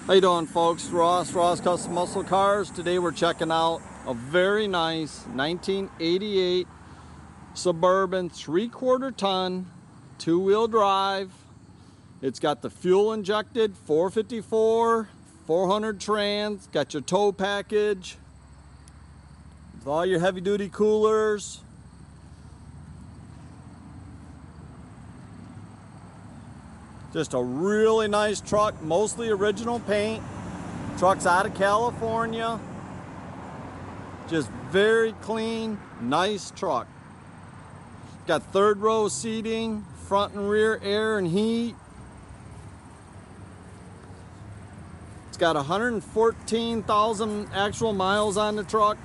How you doing, folks? Ross Custom Muscle Cars. Today we're checking out a very nice 1988 Suburban 3/4 ton two-wheel drive. It's got the fuel injected 454 400 trans, got your tow package with all your heavy duty coolers. Just a really nice truck, mostly original paint. Truck's out of California. Just very clean, nice truck. Got third row seating, front and rear air and heat. It's got 114,000 actual miles on the truck.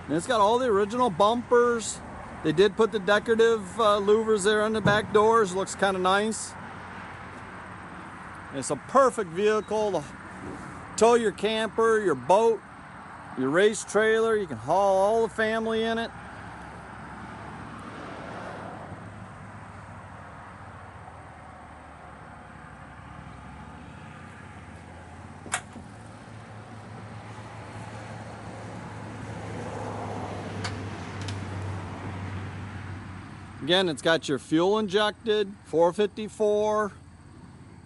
And it's got all the original bumpers. They did put the decorative louvers there on the back doors. Looks kind of nice. It's a perfect vehicle to tow your camper, your boat, your race trailer. You can haul all the family in it. Again, it's got your fuel injected, 454,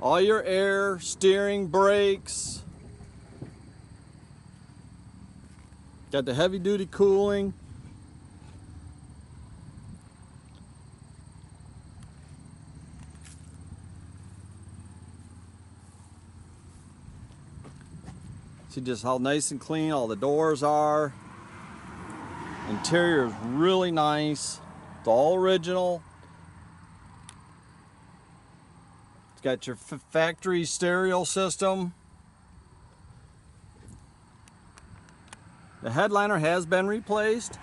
all your air, steering, brakes. Got the heavy duty cooling. See just how nice and clean all the doors are. Interior is really nice. It's all original. It's got your factory stereo system. The headliner has been replaced.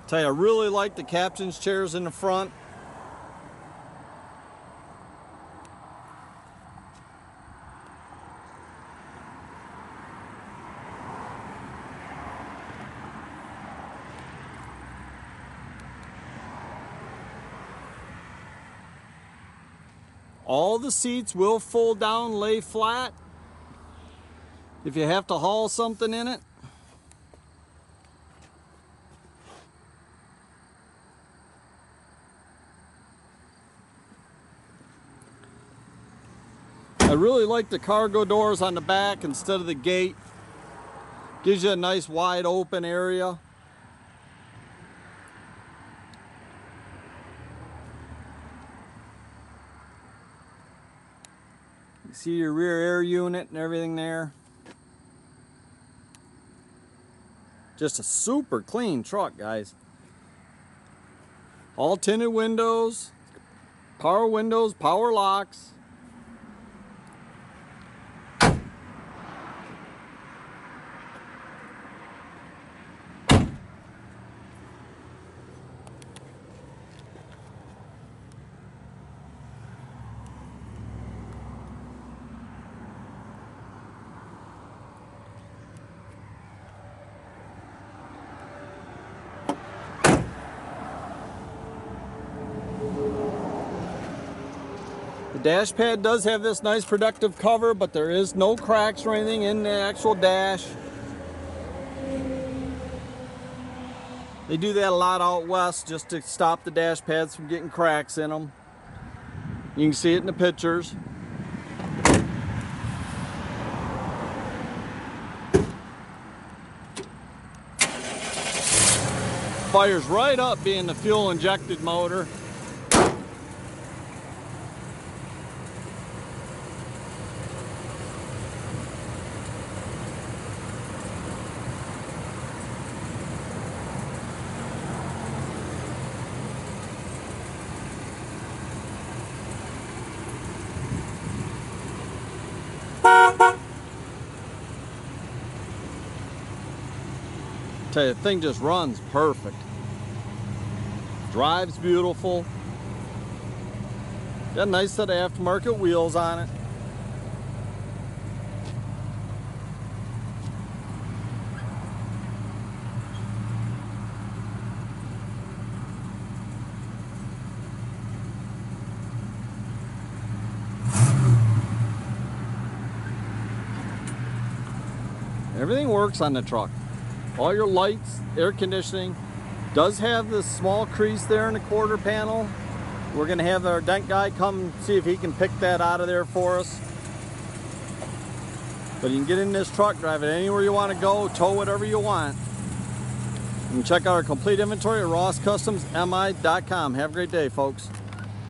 Tell you, I really like the captain's chairs in the front. All the seats will fold down, lay flat if you have to haul something in it. I really like the cargo doors on the back instead of the gate. Gives you a nice wide open area. You see your rear air unit and everything there. Just a super clean truck, guys. All tinted windows, power locks. The dash pad does have this nice protective cover, but there is no cracks or anything in the actual dash. They do that a lot out west just to stop the dash pads from getting cracks in them. You can see it in the pictures. Fires right up being the fuel injected motor. Tell you, the thing just runs perfect. Drives beautiful. Got a nice set of aftermarket wheels on it. Everything works on the truck. All your lights, air conditioning. Does have this small crease there in the quarter panel. We're gonna have our dent guy come see if he can pick that out of there for us. But you can get in this truck, drive it anywhere you want to go, tow whatever you want. You can check out our complete inventory at rosscustomsmi.com. Have a great day, folks.